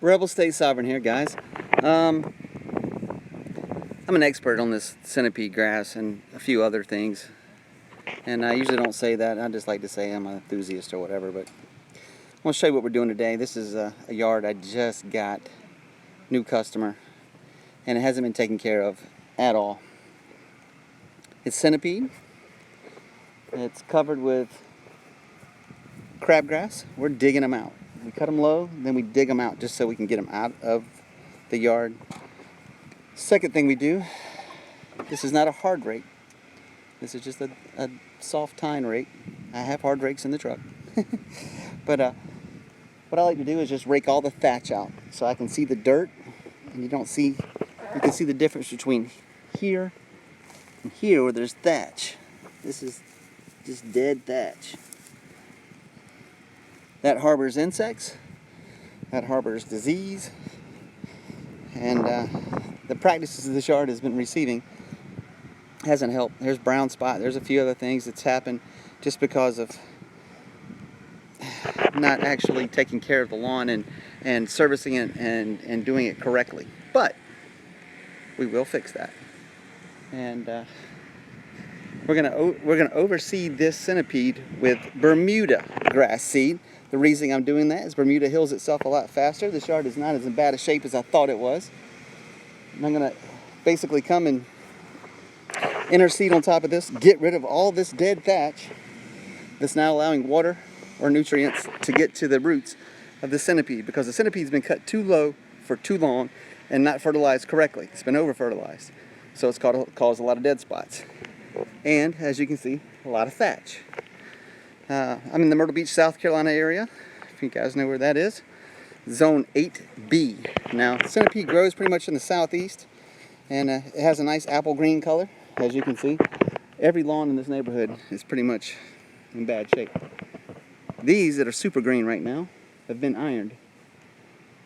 Rebel State Sovereign here, guys. I'm an expert on this centipede grass and a few other things. And I usually don't say that. I just like to say I'm an enthusiast or whatever. But I want to show you what we're doing today. This is a yard I just got. New customer. And it hasn't been taken care of at all. It's centipede. It's covered with crabgrass. We're digging them out. We cut them low, then we dig them out just so we can get them out of the yard. Second thing we do, this is not a hard rake. This is just a soft tine rake. I have hard rakes in the truck. But what I like to do is just rake all the thatch out so I can see the dirt, and you can see the difference between here and here where there's thatch. This is just dead thatch. That harbors insects, that harbors disease, and the practices this yard has been receiving hasn't helped. There's brown spot, there's a few other things that's happened just because of not actually taking care of the lawn and servicing it and doing it correctly. But we will fix that. And we're gonna overseed this centipede with Bermuda grass seed. The reason I'm doing that is Bermuda heals itself a lot faster. This yard is not as in bad a shape as I thought it was. And I'm gonna basically come and interseed on top of this, get rid of all this dead thatch that's now allowing water or nutrients to get to the roots of the centipede, because the centipede's been cut too low for too long and not fertilized correctly. It's been over fertilized. So it's caused a lot of dead spots. And as you can see, a lot of thatch. I'm in the Myrtle Beach, South Carolina area, if you guys know where that is. Zone 8B. Now, centipede grows pretty much in the southeast, and it has a nice apple green color, as you can see. Every lawn in this neighborhood is pretty much in bad shape. These that are super green right now have been ironed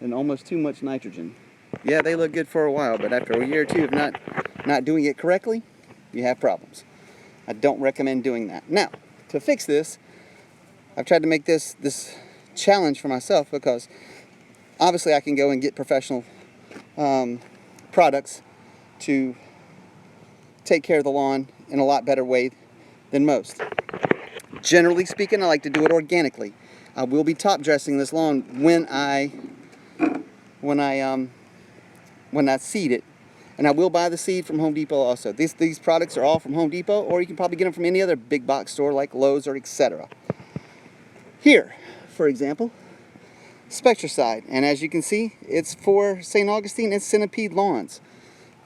and almost too much nitrogen. Yeah, they look good for a while, but after a year or two of not doing it correctly, you have problems. I don't recommend doing that. Now, to fix this, I've tried to make this challenge for myself, because obviously I can go and get professional products to take care of the lawn in a lot better way than most. Generally speaking, I like to do it organically. I will be top dressing this lawn when I seed it, and I will buy the seed from Home Depot also. These products are all from Home Depot, or you can probably get them from any other big box store like Lowe's or etc. Here, for example, spectracide, and as you can see, it's for St. Augustine and centipede lawns.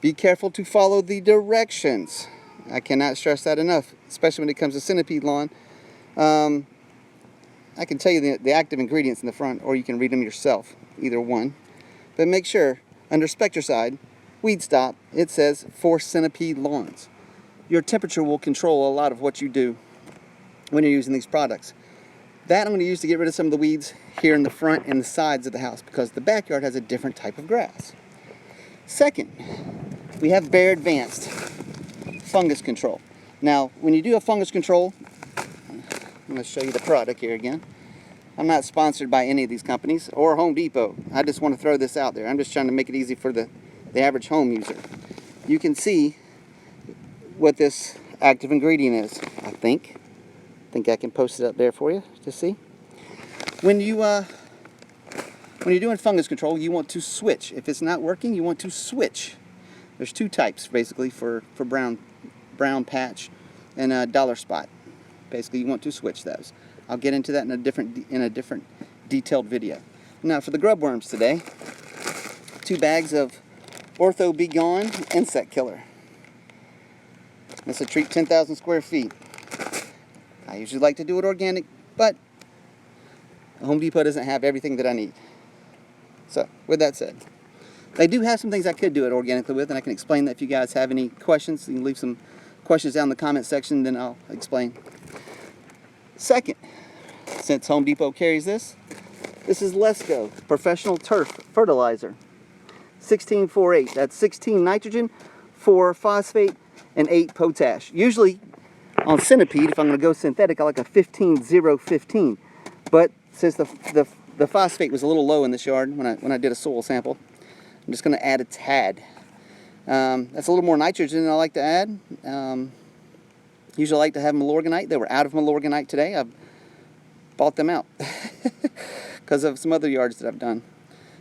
Be careful to follow the directions. I cannot stress that enough, especially when it comes to centipede lawn. I can tell you the active ingredients in the front, or you can read them yourself, either one. But make sure, under spectracide, weed stop, it says for centipede lawns. Your temperature will control a lot of what you do when you're using these products. That I'm going to use to get rid of some of the weeds here in the front and the sides of the house, because the backyard has a different type of grass. Second, we have Bayer Advanced fungus control. Now, when you do a fungus control, I'm going to show you the product here again. I'm not sponsored by any of these companies or Home Depot. I just want to throw this out there. I'm just trying to make it easy for the average home user. You can see what this active ingredient is, I think. I can post it up there for you to see. When you're doing fungus control, you want to switch. If it's not working, you want to switch. There's two types basically for brown patch and dollar spot. Basically, you want to switch those. I'll get into that in a different detailed video. Now for the grub worms today, 2 bags of Ortho Be Gone insect killer. This will treat 10,000 square feet. I usually like to do it organic, but Home Depot doesn't have everything that I need. So, with that said, they do have some things I could do it organically with, and I can explain that if you guys have any questions. You can leave some questions down in the comment section, then I'll explain. Second, since Home Depot carries this is Let's Go Professional Turf Fertilizer. 16-4-8. That's 16 nitrogen, 4 phosphate, and 8 potash. Usually on centipede, if I'm going to go synthetic, I like a 15-0-15. But since the the phosphate was a little low in this yard when I did a soil sample. I'm just going to add a tad. That's a little more nitrogen than I like to add. Usually I like to have Milorganite. They were out of Milorganite today. I've bought them out because of some other yards that I've done.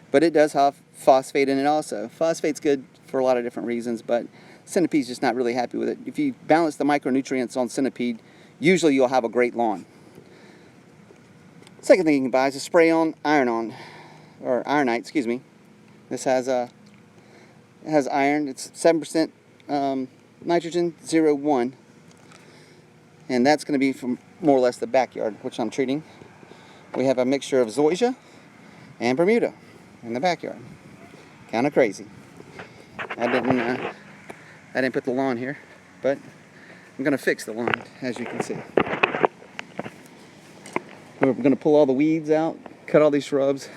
But it does have phosphate in it also. Phosphate's good for a lot of different reasons, but Centipede's just not really happy with it. If you balance the micronutrients on Centipede, usually you'll have a great lawn. Second thing you can buy is a spray-on iron-on, or ironite, excuse me. This has it has iron. It's 7% nitrogen, 0.1, and that's going to be from more or less the backyard, which I'm treating. We have a mixture of zoysia and Bermuda in the backyard. Kind of crazy. I didn't put the lawn here, but I'm going to fix the lawn, as you can see. We're going to pull all the weeds out, cut all these shrubs.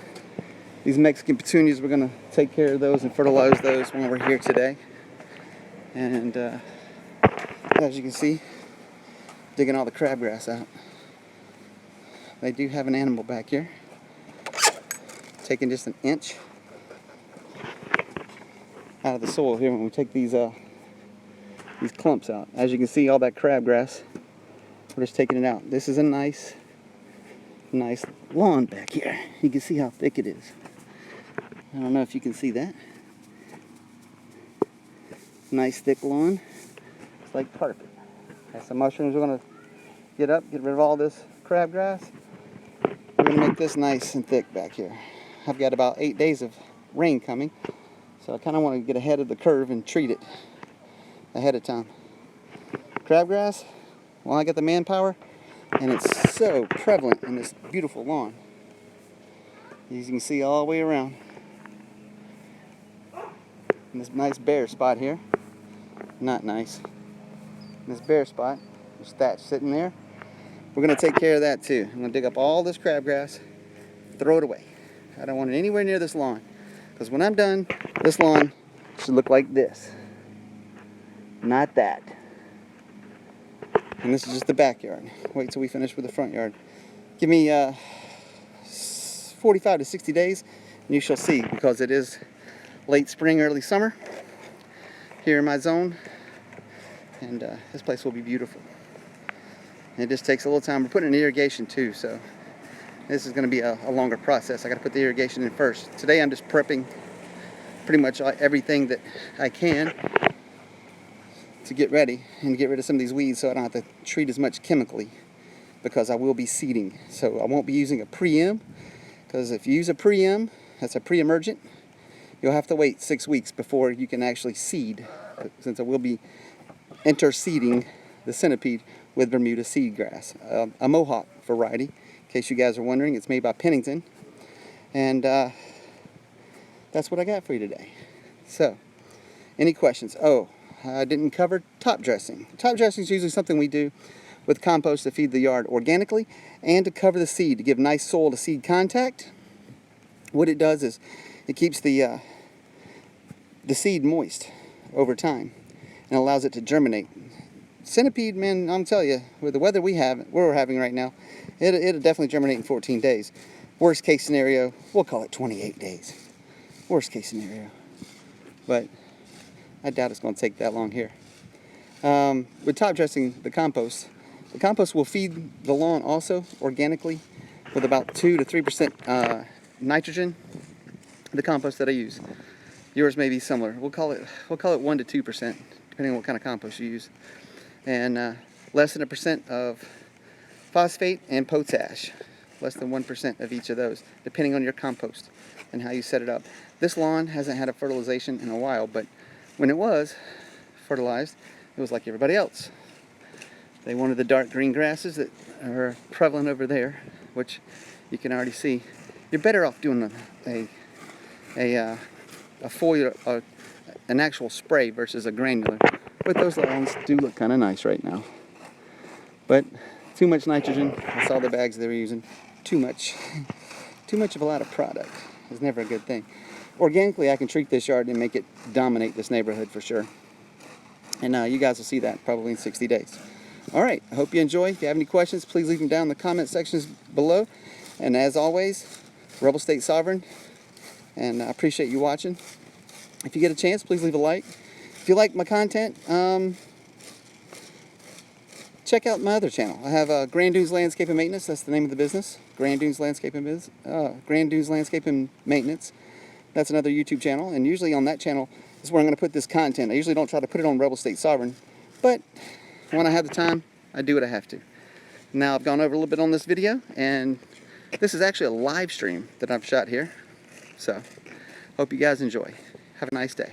These Mexican petunias, we're going to take care of those and fertilize those when we're here today. And as you can see, digging all the crabgrass out. They do have an animal back here. Taking just an inch out of the soil here when we take these clumps out. As you can see, all that crabgrass, we're just taking it out. This is a nice lawn back here. You can see how thick it is. I don't know if you can see that. Nice thick lawn. It's like carpet. Got some mushrooms we're going to get rid of all this crabgrass. We're going to make this nice and thick back here. I've got about 8 days of rain coming, so I kind of want to get ahead of the curve and treat it ahead of time. Crabgrass, well, I got the manpower, and it's so prevalent in this beautiful lawn. As you can see all the way around. And this nice bare spot here, not nice. This bare spot, there's thatch sitting there. We're going to take care of that too. I'm going to dig up all this crabgrass, throw it away. I don't want it anywhere near this lawn, because when I'm done, this lawn should look like this, not that. And this is just the backyard. Wait till we finish with the front yard. Give me 45 to 60 days, and you shall see, because it is late spring, early summer here in my zone, and this place will be beautiful. It just takes a little time. We're putting in irrigation too, so this is going to be a longer process. I got to put the irrigation in first. Today I'm just prepping pretty much everything that I can to get ready and get rid of some of these weeds, so I don't have to treat as much chemically, because I will be seeding. So I won't be using a pre-em, because if you use a pre-em, that's a pre-emergent, you'll have to wait 6 weeks before you can actually seed, since I will be interseeding the Centipede with Bermuda seed grass, a Mohawk variety. In case you guys are wondering, it's made by Pennington, and that's what I got for you today. So, any questions? Oh, I didn't cover top dressing. Top dressing is usually something we do with compost to feed the yard organically and to cover the seed, to give nice soil to seed contact. What it does is it keeps the seed moist over time and allows it to germinate. Centipede, man, I'm telling you, with the weather we're having right now, it'll definitely germinate in 14 days. Worst case scenario, we'll call it 28 days. Worst case scenario. But I doubt it's going to take that long here. With top dressing the compost will feed the lawn also organically with about 2 to 3% nitrogen. The compost that I use. Yours may be similar. We'll call it 1 to 2%, depending on what kind of compost you use. And less than 1% of phosphate and potash. Less than 1% of each of those, depending on your compost and how you set it up. This lawn hasn't had a fertilization in a while, but when it was fertilized, it was like everybody else. They wanted the dark green grasses that are prevalent over there, which you can already see. You're better off doing a foliar, an actual spray versus a granular. But those lawns do look kind of nice right now. But too much nitrogen, I saw the bags they were using. Too much of a lot of product is never a good thing. Organically, I can treat this yard and make it dominate this neighborhood for sure. And you guys will see that probably in 60 days. All right, I hope you enjoy. If you have any questions, please leave them down in the comment sections below. And as always, Rebel State Sovereign, and I appreciate you watching. If you get a chance, please leave a like. If you like my content, check out my other channel. I have Grand Dunes Landscape and Maintenance. That's the name of the business. Grand Dunes Landscape and Maintenance. That's another YouTube channel, and usually on that channel is where I'm going to put this content. I usually don't try to put it on Rebel State Sovereign, but when I have the time, I do what I have to. Now I've gone over a little bit on this video, and this is actually a live stream that I've shot here. So, hope you guys enjoy. Have a nice day.